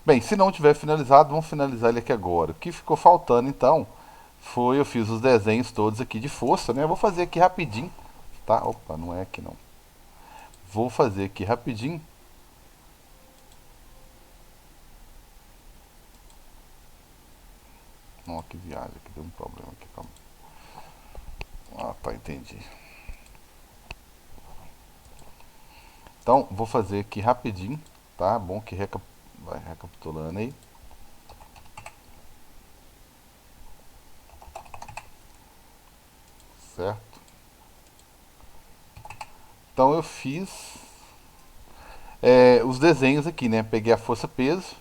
Bem, se não tiver finalizado, vamos finalizar ele aqui agora. O que ficou faltando então foi, eu fiz os desenhos todos aqui de força, né? Eu vou fazer aqui rapidinho, tá? Opa, não é aqui não. Vou fazer aqui rapidinho. Não, que viagem, aqui deu um problema aqui, calma. Ah, tá, entendi. Então, vou fazer aqui rapidinho, tá? Bom que vai recapitulando aí, certo? Então eu fiz os desenhos aqui, né? Peguei a força-peso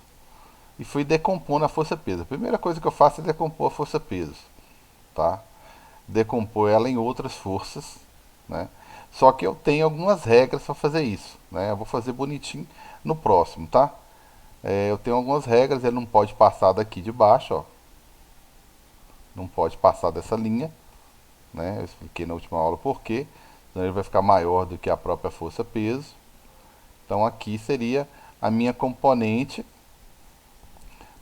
e fui decompondo a força-peso. A primeira coisa que eu faço é decompor a força-peso, tá? Decompor ela em outras forças, né? Só que eu tenho algumas regras para fazer isso, né? Eu vou fazer bonitinho no próximo, tá? Eu tenho algumas regras, ele não pode passar daqui de baixo, ó. Não pode passar dessa linha, né? Eu expliquei na última aula por quê. Senão ele vai ficar maior do que a própria força-peso. Então aqui seria a minha componente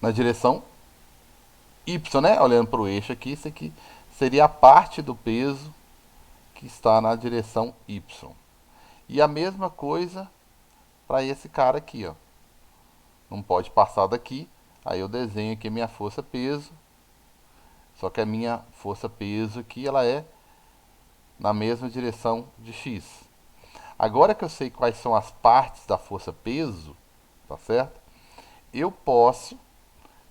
na direção Y, né? Olhando para o eixo aqui, isso aqui seria a parte do peso que está na direção Y. E a mesma coisa para esse cara aqui, ó. Não pode passar daqui. Aí eu desenho aqui a minha força-peso. Só que a minha força-peso aqui, ela é na mesma direção de X. Agora que eu sei quais são as partes da força-peso, tá certo? Eu posso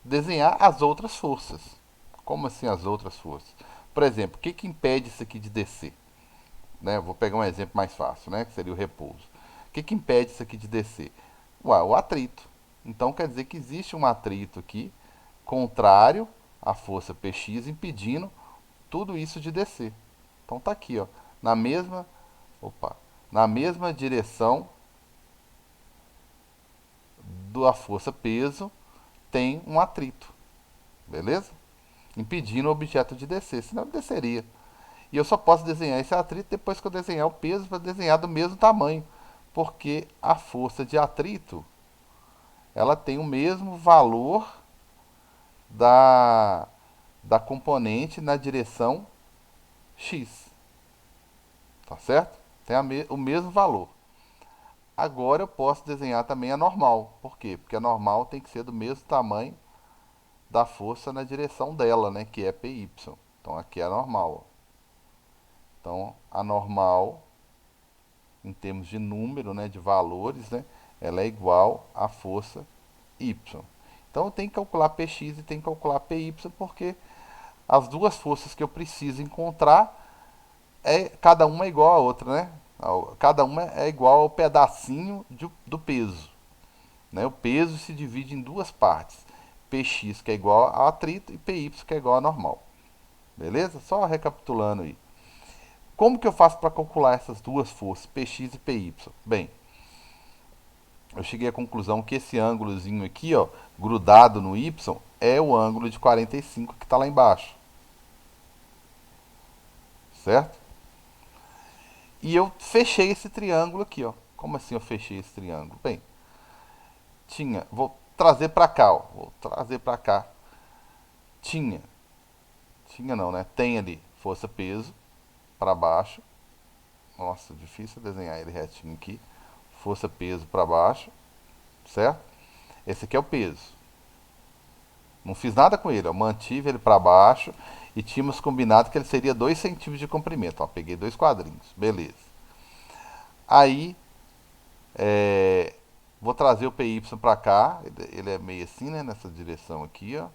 desenhar as outras forças. Como assim as outras forças? Por exemplo, o que, que impede isso aqui de descer? Né? Vou pegar um exemplo mais fácil, né? Que seria o repouso. O que, que impede isso aqui de descer? Ué, o atrito. Então quer dizer que existe um atrito aqui contrário à força Px impedindo tudo isso de descer. Então tá aqui, ó, na mesma, opa, na mesma direção da força peso tem um atrito, beleza? Impedindo o objeto de descer, senão ele desceria. E eu só posso desenhar esse atrito depois que eu desenhar o peso para desenhar do mesmo tamanho, porque a força de atrito ela tem o mesmo valor da, da componente na direção x, tá certo? Tem o mesmo valor. Agora eu posso desenhar também a normal. Por quê? Porque a normal tem que ser do mesmo tamanho da força na direção dela, né? Que é PY. Então aqui é a normal. Então a normal, em termos de número, né? De valores, né? Ela é igual à força Y. Então eu tenho que calcular Px e tenho que calcular Py, porque as duas forças que eu preciso encontrar, cada uma é igual à outra, né? Cada uma é igual ao pedacinho do peso. Né? O peso se divide em duas partes. Px, que é igual a atrito, e Py, que é igual a normal. Beleza? Só recapitulando aí. Como que eu faço para calcular essas duas forças, Px e Py? Bem, eu cheguei à conclusão que esse ângulozinho aqui, ó, grudado no y, é o ângulo de 45 que está lá embaixo. Certo? E eu fechei esse triângulo aqui, ó. Como assim eu fechei esse triângulo? Bem, vou trazer para cá, ó. Vou trazer para cá. Tinha, tinha não, né? Tem ali força peso para baixo. Nossa, difícil desenhar ele retinho aqui. Força peso para baixo, certo? Esse aqui é o peso. Não fiz nada com ele, ó. Mantive ele para baixo e tínhamos combinado que ele seria 2 centímetros de comprimento. Ó, peguei dois quadrinhos, beleza. Aí, vou trazer o PY para cá. Ele é meio assim, né? Nessa direção aqui, ó.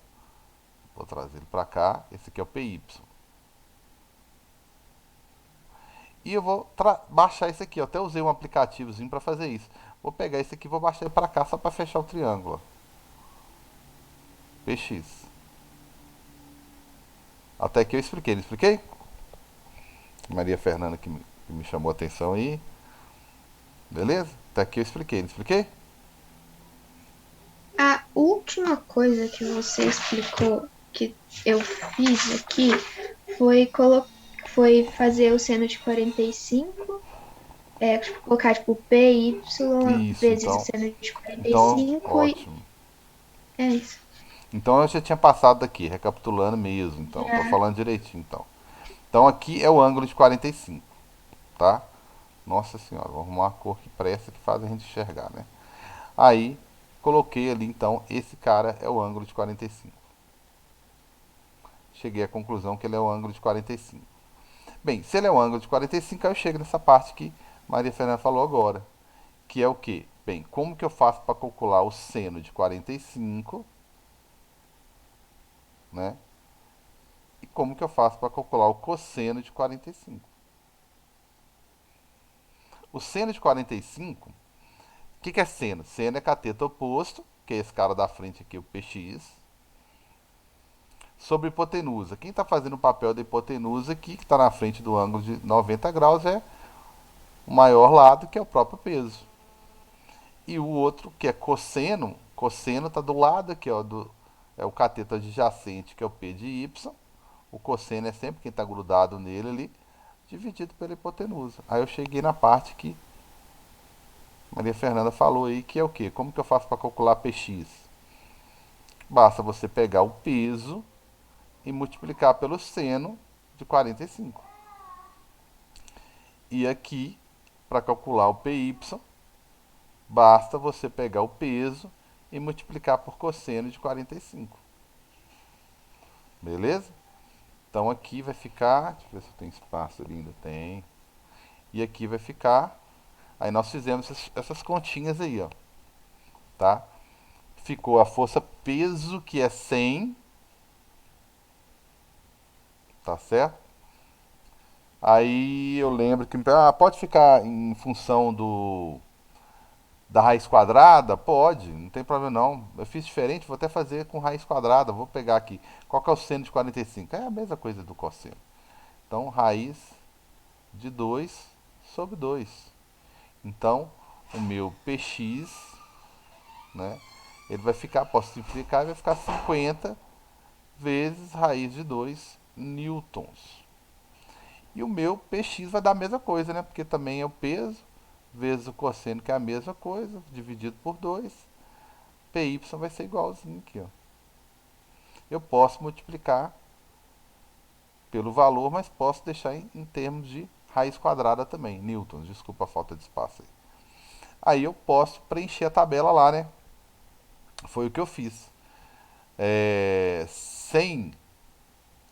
Vou trazer ele para cá. Esse aqui é o PY. E eu vou baixar esse aqui. Eu até usei um aplicativozinho para fazer isso. Vou pegar esse aqui e vou baixar ele para cá só para fechar o triângulo. PX. Até que eu expliquei. Não expliquei? Maria Fernanda que me chamou a atenção aí. Beleza? Até aqui eu expliquei. Não expliquei? A última coisa que você explicou que eu fiz aqui foi, foi fazer o seno de 45, colocar tipo PY Isso, vezes o então. seno de quarenta e Então, cinco ótimo. É isso. Então eu já tinha passado daqui, recapitulando mesmo, então. Tô Já. falando direitinho, então. Então aqui é o ângulo de 45, tá? Nossa senhora, vou arrumar uma cor que presta, que faz a gente enxergar, né? Aí, coloquei ali, então, esse cara é o ângulo de 45. Cheguei à conclusão que ele é o ângulo de 45. Bem, se ele é o ângulo de 45, aí eu chego nessa parte que Maria Fernanda falou agora, que é o quê? Bem, como que eu faço para calcular o seno de 45, né? E como que eu faço para calcular o cosseno de 45? O seno de 45, o que é seno? Seno é cateto oposto, que é esse cara da frente aqui, o PX, sobre hipotenusa. Quem está fazendo o papel da hipotenusa aqui, que está na frente do ângulo de 90 graus, é o maior lado, que é o próprio peso. E o outro, que é cosseno, cosseno está do lado aqui, ó, é o cateto adjacente, que é o P de Y. O cosseno é sempre quem está grudado nele ali, dividido pela hipotenusa. Aí eu cheguei na parte que Maria Fernanda falou aí, que é o quê? Como que eu faço para calcular PX? Basta você pegar o peso e multiplicar pelo seno de 45. E aqui, para calcular o PY, basta você pegar o peso e multiplicar por cosseno de 45. Beleza? Então aqui vai ficar. Deixa eu ver se tem espaço ali, ainda tem. E aqui vai ficar. Aí nós fizemos essas continhas aí, ó. Tá? Ficou a força peso, que é 100. Tá certo? Aí eu lembro que pode ficar em função da raiz quadrada? Pode, não tem problema não. Eu fiz diferente, vou até fazer com raiz quadrada. Vou pegar aqui. Qual que é o seno de 45? É a mesma coisa do cosseno. Então, raiz de 2 sobre 2. Então, o meu px, né, ele vai ficar, posso simplificar, vai ficar 50 vezes raiz de 2 newtons. E o meu px vai dar a mesma coisa, né? Porque também é o peso vezes o cosseno, que é a mesma coisa, dividido por 2. Py vai ser igualzinho aqui, ó. Eu posso multiplicar pelo valor, mas posso deixar em termos de raiz quadrada também, newtons, desculpa a falta de espaço aí. Aí eu posso preencher a tabela lá, né? Foi o que eu fiz. 100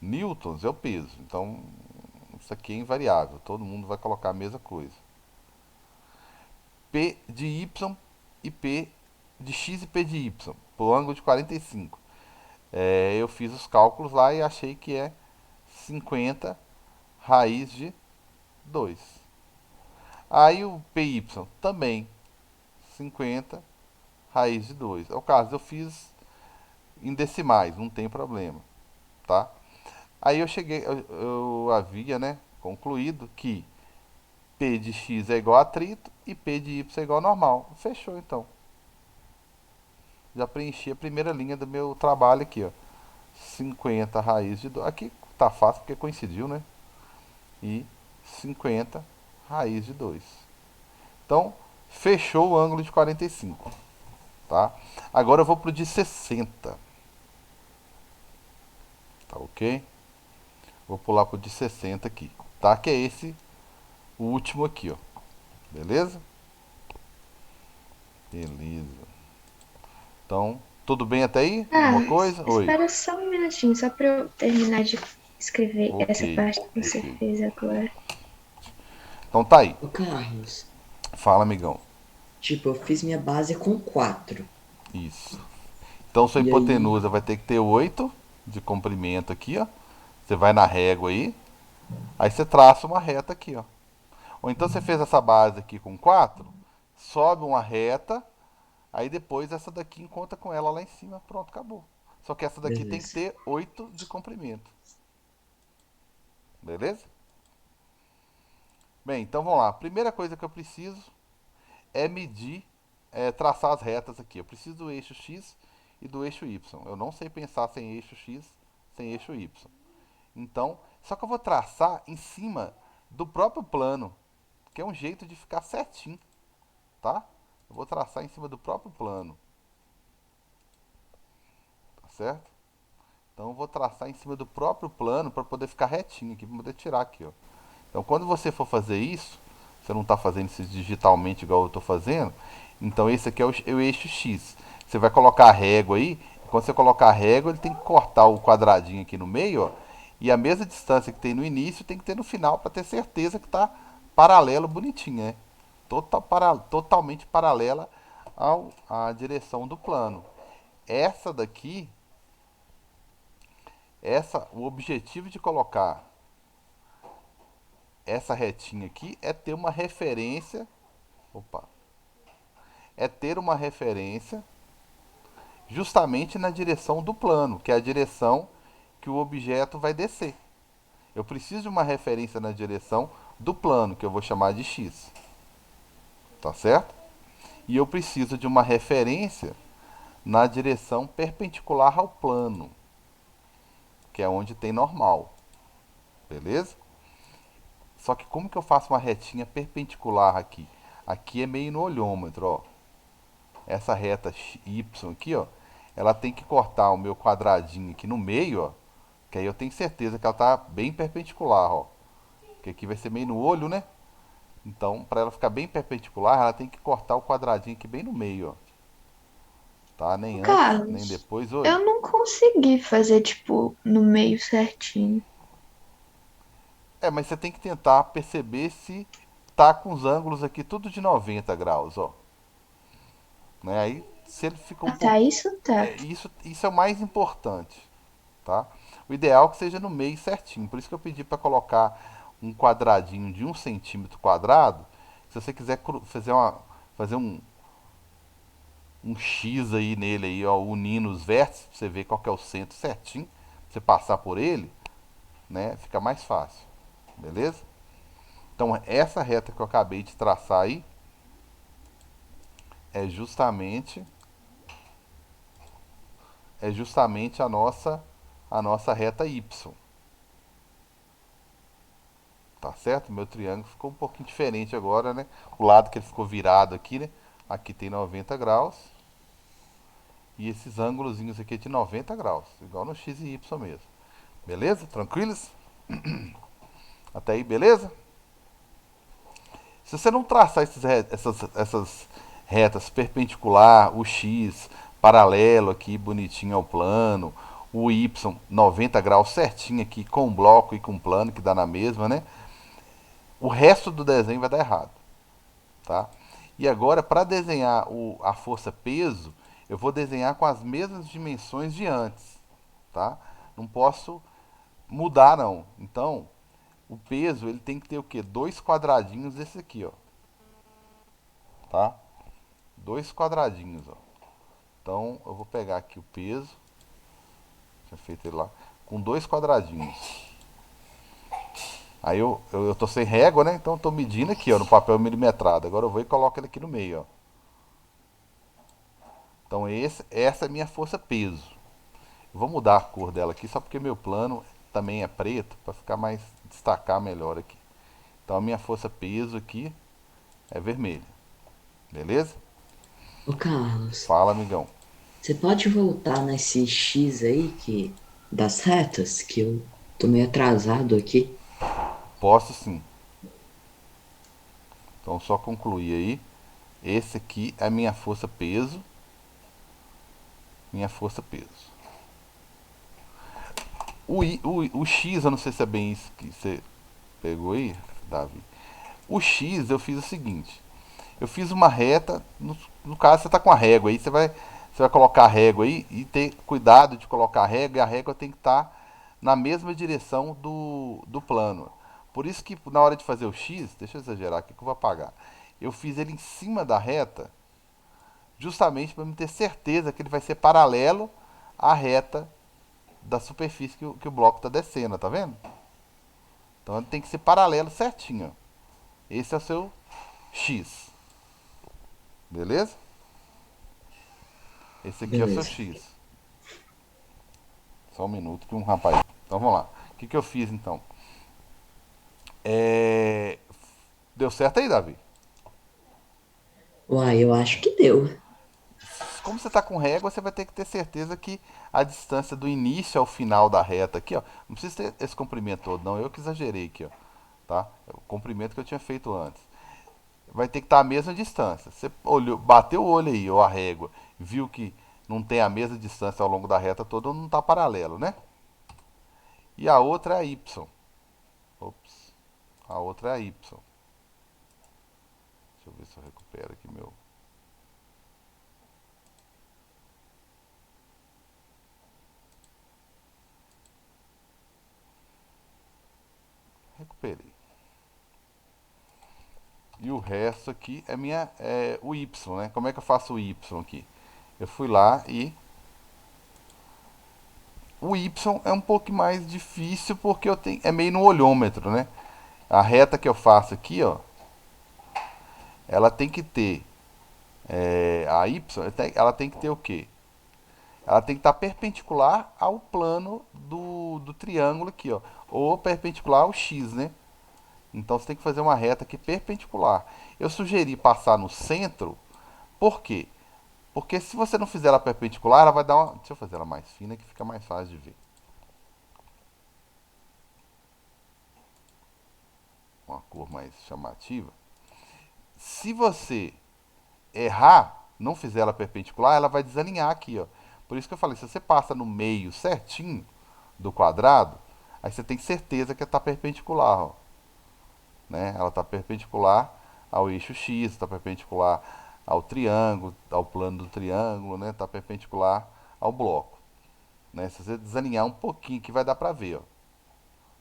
newtons é o peso, então isso aqui é invariável, todo mundo vai colocar a mesma coisa. P de y e P de x e P de y, por ângulo de 45. Eu fiz os cálculos lá e achei que é 50 raiz de 2. Aí o PY também 50 raiz de 2. É o caso, eu fiz em decimais, não tem problema, tá? Aí eu cheguei, eu havia, né, concluído que P de x é igual a atrito e P de y é igual a normal. Fechou então. Já preenchi a primeira linha do meu trabalho aqui, ó. 50 raiz de 2. Aqui tá fácil porque coincidiu, né? E 50 raiz de 2. Então, fechou o ângulo de 45, tá? Agora eu vou pro de 60, tá ok? Vou pular pro de 60 aqui, tá? Que é esse, o último aqui, ó. Beleza? Beleza. Então, tudo bem até aí? Alguma Ah, coisa? Oi. espera só um minutinho, só pra eu terminar de escrever Ok, essa parte que você ok. fez agora. Então tá aí. Ô, Carlos, Fala, amigão. tipo, eu fiz minha base com 4. Isso. Então sua E aí, hipotenusa vai ter que ter 8 de comprimento aqui, ó. Você vai na régua aí. Aí você traça uma reta aqui, ó. Ou então você fez essa base aqui com 4, sobe uma reta, aí depois essa daqui conta com ela lá em cima, pronto, acabou. Só que essa daqui tem que beleza. ter 8 de comprimento. Beleza? Bem, então vamos lá. A primeira coisa que eu preciso é medir, traçar as retas aqui. Eu preciso do eixo X e do eixo Y. Eu não sei pensar sem eixo X, sem eixo Y. Então, só que eu vou traçar em cima do próprio plano, que é um jeito de ficar certinho, tá? Eu vou traçar em cima do próprio plano. certo? Então eu vou traçar em cima do próprio plano para poder ficar retinho aqui, para poder tirar aqui, ó. Então quando você for fazer isso, você não está fazendo isso digitalmente igual eu estou fazendo, então esse aqui é o eixo X. Você vai colocar a régua aí, quando você colocar a régua, ele tem que cortar o quadradinho aqui no meio, ó, e a mesma distância que tem no início tem que ter no final para ter certeza que está paralelo bonitinho, né? Totalmente paralela à direção do plano. Essa daqui, o objetivo de colocar essa retinha aqui é ter uma referência, opa, é ter uma referência justamente na direção do plano, que é a direção que o objeto vai descer. Eu preciso de uma referência na direção do plano, que eu vou chamar de x, tá certo? E eu preciso de uma referência na direção perpendicular ao plano, que é onde tem normal, beleza? Só que como que eu faço uma retinha perpendicular aqui? Aqui é meio no olhômetro, ó. Essa reta y aqui, ó, ela tem que cortar o meu quadradinho aqui no meio, ó, que aí eu tenho certeza que ela tá bem perpendicular, ó. Que aqui vai ser meio no olho, né? Então, para ela ficar bem perpendicular, ela tem que cortar o quadradinho aqui bem no meio, ó. Tá? Nem antes, nem Carlos, depois. Oi. eu não consegui fazer, tipo, no meio certinho. É, mas você tem que tentar perceber se tá com os ângulos aqui tudo de 90 graus, ó. Né? Aí, se ele ficou um Ah, tá, pouco. isso tá. Isso é o mais importante, tá? O ideal é que seja no meio certinho. Por isso que eu pedi para colocar um quadradinho de 1 centímetro quadrado. Se você quiser fazer um X aí nele aí, ó, unindo os vértices, pra você ver qual que é o centro certinho, pra você passar por ele, né? Fica mais fácil, beleza? Então essa reta que eu acabei de traçar aí é justamente a nossa reta y, tá certo? Meu triângulo ficou um pouquinho diferente agora, né? O lado que ele ficou virado aqui, né? Aqui tem 90 graus e esses ângulos aqui é de 90 graus, igual no x e y mesmo. Beleza? Tranquilos? Até aí, beleza? Se você não traçar essas retas perpendicular, o X paralelo aqui, bonitinho ao plano, o Y 90 graus certinho aqui com bloco e com plano, que dá na mesma, né? O resto do desenho vai dar errado, tá? E agora, para desenhar a força peso, eu vou desenhar com as mesmas dimensões de antes, tá? Não posso mudar, não. Então, o peso ele tem que ter o quê? Dois quadradinhos desse aqui, ó, tá? Dois quadradinhos, ó. Então eu vou pegar aqui o peso, tinha feito ele lá, com dois quadradinhos. Aí eu tô sem régua, né? Então eu tô medindo aqui, ó, no papel milimetrado. Agora eu vou e coloco ele aqui no meio, ó. Então essa é a minha força peso. Eu vou mudar a cor dela aqui só porque meu plano também é preto para ficar mais destacar melhor aqui. Então a minha força peso aqui é vermelha. Beleza? Ô, Carlos, Fala, amigão. você pode voltar nesse X aí das retas, que eu tô meio atrasado aqui. Posso sim. Então só concluir aí. Esse aqui é a minha força peso. Minha força peso. O X, eu não sei se é bem isso que você pegou aí, Davi. O X eu fiz o seguinte. Eu fiz uma reta. No caso, você está com a régua aí. Você vai colocar a régua aí e ter cuidado de colocar a régua. E a régua tem que estar na mesma direção do plano. Por isso que na hora de fazer o X, deixa eu exagerar aqui que eu vou apagar. Eu fiz ele em cima da reta, justamente para me ter certeza que ele vai ser paralelo à reta da superfície que o bloco está descendo, tá vendo? Então ele tem que ser paralelo certinho. Esse é o seu X, beleza? Esse aqui é o seu Beleza. X. Só um minuto que um rapaz. Então vamos lá. O que eu fiz então? É... Deu certo aí, Davi? Uai, eu acho que deu. como você está com régua, você vai ter que ter certeza que a distância do início ao final da reta aqui, ó, não precisa ter esse comprimento todo, não, eu que exagerei aqui, ó, tá? O comprimento que eu tinha feito antes. Vai ter que estar a mesma distância. Você olhou, bateu o olho aí, ou a régua, viu que não tem a mesma distância ao longo da reta toda, não está paralelo, né? E a outra é a Y. Ops. A outra é a Y. Deixa eu ver se eu recupero aqui meu. Recuperei. E o resto aqui é o Y, né? Como é que eu faço o Y aqui? Eu fui lá e o Y é um pouco mais difícil porque eu tenho, é meio no olhômetro, né? A reta que eu faço aqui, ó, ela tem que ter a Y, ela tem que ter o quê? Ela tem que estar perpendicular ao plano do triângulo aqui, ó, ou perpendicular ao X, né? Então você tem que fazer uma reta aqui perpendicular. Eu sugeri passar no centro, por quê? Porque se você não fizer ela perpendicular, ela vai dar uma. Deixa eu fazer ela mais fina que fica mais fácil de ver. Uma cor mais chamativa. Se você errar, não fizer ela perpendicular, ela vai desalinhar aqui, ó. Por isso que eu falei, se você passa no meio certinho do quadrado, aí você tem certeza que está perpendicular, ó, né? Ela está perpendicular ao eixo X, está perpendicular ao triângulo, ao plano do triângulo, né? Está perpendicular ao bloco, né? Se você desalinhar um pouquinho, que vai dar para ver, ó.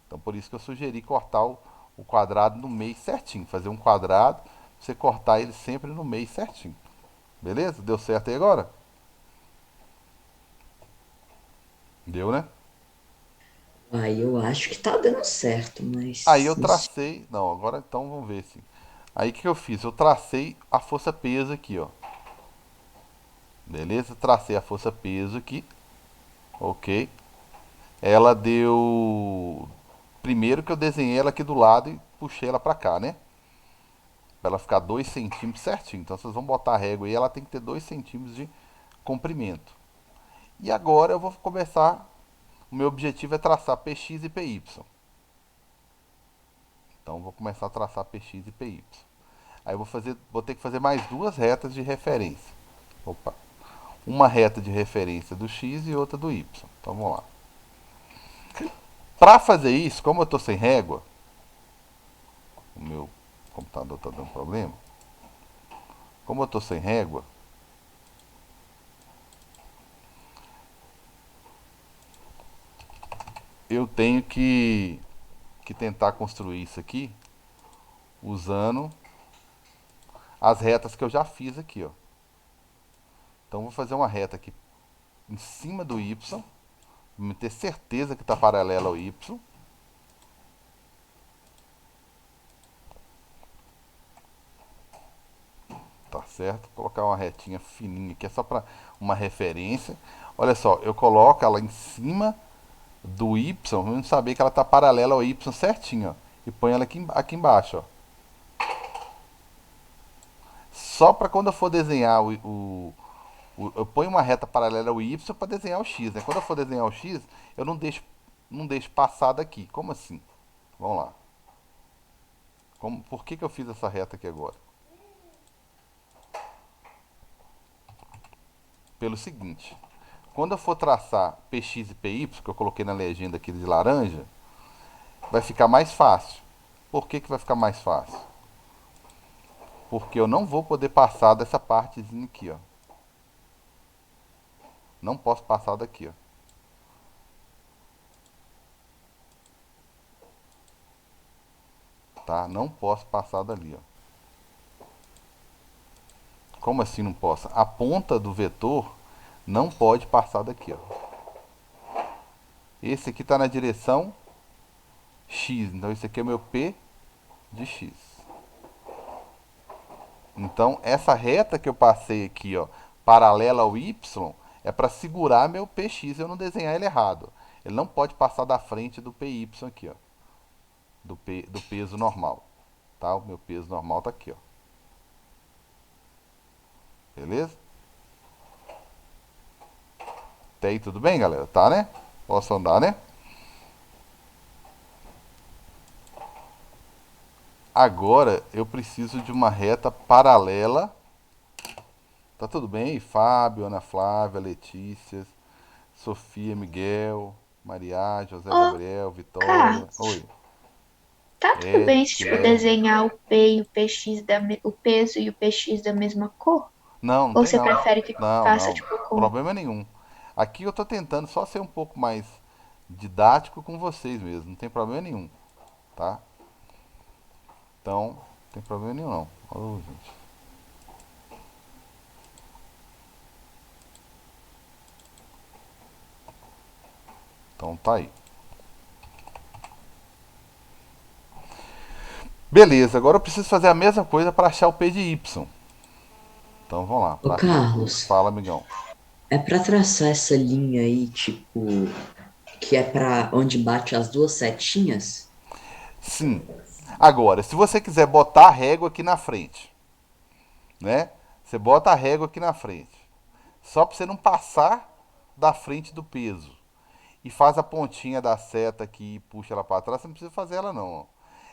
Então por isso que eu sugeri cortar o quadrado no meio certinho, fazer um quadrado, você cortar ele sempre no meio certinho. Beleza? Deu certo aí agora? Deu, né? Aí eu acho que tá dando certo, Aí eu mas não sei. tracei. Não, agora então vamos ver se. Aí o que eu fiz? Eu tracei a força peso aqui, ó. Beleza? Tracei a força peso aqui. Ok. Ela deu. Primeiro que eu desenhei ela aqui do lado e puxei ela pra cá, né? Pra ela ficar 2 centímetros certinho. Então vocês vão botar a régua aí, ela tem que ter 2 centímetros de comprimento. E agora eu vou começar. O meu objetivo é traçar PX e PY. Então vou começar a traçar PX e PY. Aí eu vou ter que fazer mais duas retas de referência. Opa. Uma reta de referência do X e outra do Y. Então vamos lá. Para fazer isso, como eu estou sem régua, o meu computador está dando problema. Como eu estou sem régua, eu tenho que tentar construir isso aqui usando as retas que eu já fiz aqui, ó. Então vou fazer uma reta aqui em cima do Y, para ter certeza que está paralelo ao Y. Tá certo? Vou colocar uma retinha fininha aqui, é só para uma referência. Olha só, eu coloco ela em cima do Y, vamos saber que ela está paralela ao Y certinho, ó. E põe ela aqui embaixo, ó. Só para quando eu for desenhar eu ponho uma reta paralela ao Y para desenhar o X, né? Quando eu for desenhar o X, eu não deixo passar daqui. Como assim? Vamos lá. Por que eu fiz essa reta aqui agora? Pelo seguinte, quando eu for traçar PX e PY, que eu coloquei na legenda aqui de laranja, vai ficar mais fácil. Por que vai ficar mais fácil? Porque eu não vou poder passar dessa partezinha aqui, ó. Não posso passar daqui, ó. Tá? Não posso passar dali, ó. Como assim não posso? A ponta do vetor não pode passar daqui, ó. Esse aqui está na direção X, então esse aqui é o meu P de X. Então essa reta que eu passei aqui, ó, paralela ao Y, é para segurar meu PX e eu não desenhar ele errado. Ele não pode passar da frente do PY aqui, ó, do peso normal, tá? O meu peso normal tá aqui, ó. Beleza? Até aí tudo bem, galera? Tá, né? Posso andar, né? Agora eu preciso de uma reta paralela. Tá tudo bem? Fábio, Ana Flávia, Letícia, Sofia, Miguel, Maria, José Ô, Gabriel, Vitória. Carlos, Oi. tá tudo bem se eu Guilherme. desenhar o P e o PX o peso e o PX da mesma cor? Não, não Ou tem você não. prefere que eu Não, faça não. tipo com. Problema nenhum. Aqui eu tô tentando só ser um pouco mais didático com vocês mesmo. Não tem problema nenhum, tá? Então, não tem problema nenhum não. Ô, gente. Então tá aí. Beleza, agora eu preciso fazer a mesma coisa para achar o P de Y. Então vamos lá. Ô, Carlos, Fala, amigão. é pra traçar essa linha aí, tipo, que é pra onde bate as duas setinhas? Sim. Agora, se você quiser botar a régua aqui na frente, né? Você bota a régua aqui na frente. Só para você não passar da frente do peso. E faz a pontinha da seta aqui e puxa ela para trás. Você não precisa fazer ela não. Ó.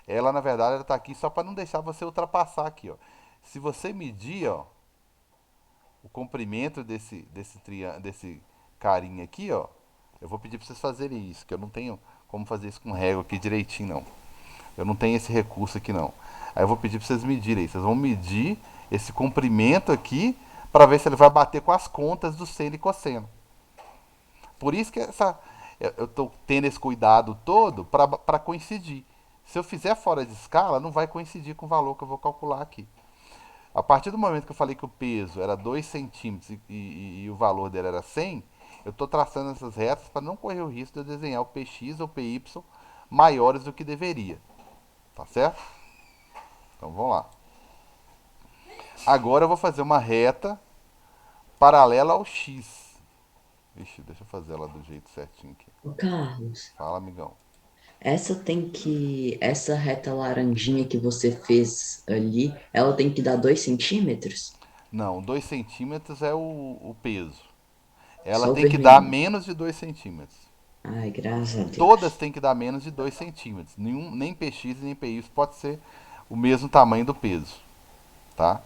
Ela, na verdade, ela tá aqui só para não deixar você ultrapassar aqui, ó. Se você medir, ó, o comprimento desse carinha aqui, ó, eu vou pedir para vocês fazerem isso, que eu não tenho como fazer isso com régua aqui direitinho, não. Eu não tenho esse recurso aqui, não. Aí eu vou pedir para vocês medirem aí. Vocês vão medir esse comprimento aqui para ver se ele vai bater com as contas do seno e cosseno. Por isso que eu estou tendo esse cuidado todo para coincidir. Se eu fizer fora de escala, não vai coincidir com o valor que eu vou calcular aqui. A partir do momento que eu falei que o peso era 2 centímetros e o valor dele era 100, eu estou traçando essas retas para não correr o risco de eu desenhar o PX ou PY maiores do que deveria. Tá certo? Então vamos lá. Agora eu vou fazer uma reta paralela ao X. Ixi, deixa eu fazer ela do jeito certinho aqui. Ô, Carlos, Fala, amigão. essa reta laranjinha que você fez ali, ela tem que dar 2 centímetros? Não, 2 centímetros é o peso. Ela Só o tem que dar vermelhinho. menos de 2 centímetros. Ai, graças a Todas Deus. têm que dar menos de 2 centímetros. Nem PX nem PY pode ser o mesmo tamanho do peso. Tá?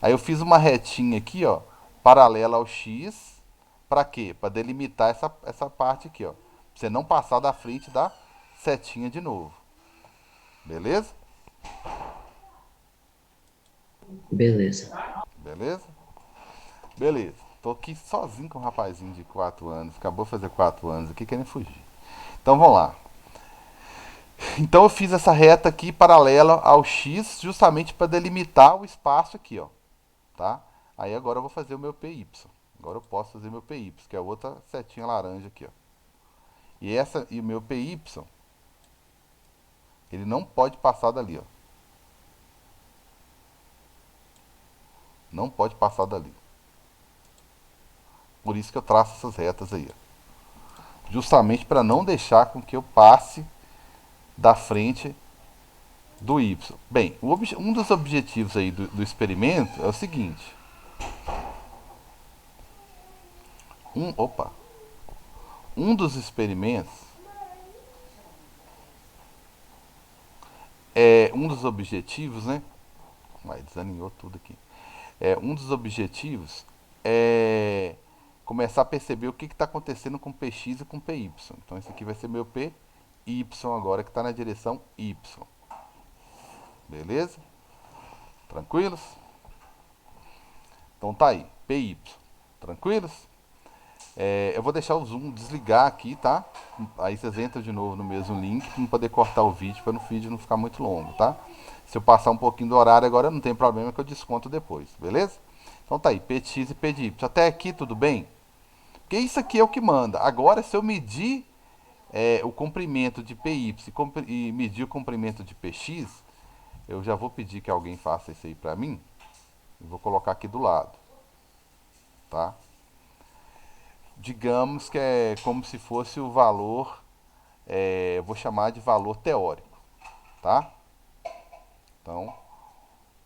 Aí eu fiz uma retinha aqui, ó, paralela ao X. Pra quê? Pra delimitar essa parte aqui, ó. Pra você não passar da frente da setinha de novo. Beleza? Beleza. Beleza? Beleza. Tô aqui sozinho com um rapazinho de 4 anos. Acabou de fazer 4 anos aqui querendo fugir. Então vamos lá. Então eu fiz essa reta aqui paralela ao X justamente para delimitar o espaço aqui, ó. Tá? Aí agora eu vou fazer o meu PY. Agora eu posso fazer meu PY, que é a outra setinha laranja aqui, ó. E o meu PY, ele não pode passar dali, ó. Não pode passar dali. Por isso que eu traço essas retas aí, ó. Justamente para não deixar com que eu passe da frente do Y. Bem, um dos objetivos aí do experimento é o seguinte. Opa. Um dos experimentos um dos objetivos, né? Vai, desalinhou tudo aqui. Um dos objetivos é começar a perceber o que está acontecendo com PX e com PY. Então esse aqui vai ser meu PY agora, que está na direção Y. Beleza? Tranquilos? Então tá aí, PY. Tranquilos? Eu vou deixar o zoom desligar aqui, tá? Aí vocês entram de novo no mesmo link para não poder cortar o vídeo, para o vídeo não ficar muito longo, tá? Se eu passar um pouquinho do horário agora, não tem problema que eu desconto depois, beleza? Então tá aí, PX e PY. Até aqui tudo bem? Porque isso aqui é o que manda. Agora, se eu medir o comprimento de PY e medir o comprimento de PX, eu já vou pedir que alguém faça isso aí pra mim. E vou colocar aqui do lado, tá? Digamos que é como se fosse o valor, eu vou chamar de valor teórico, tá? Então,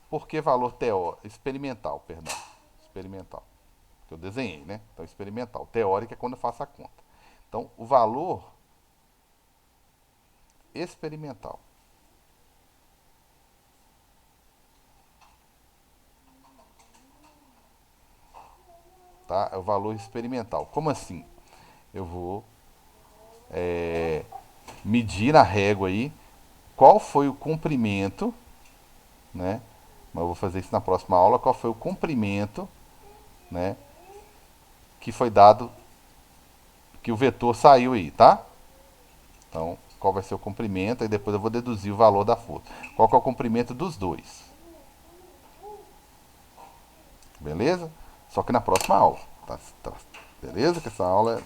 por que valor teórico? Experimental, perdão. Experimental. que eu desenhei, né? Então, experimental. Teórica é quando eu faço a conta. Então, o valor experimental. Tá? É o valor experimental. Como assim? Eu vou medir na régua aí qual foi o comprimento, né? Mas eu vou fazer isso na próxima aula. Qual foi o comprimento, né? Que foi dado, que o vetor saiu aí, tá? Então, qual vai ser o comprimento? E depois eu vou deduzir o valor da força. Qual que é o comprimento dos dois? Beleza? Só que na próxima aula. Tá? Beleza? Que essa aula é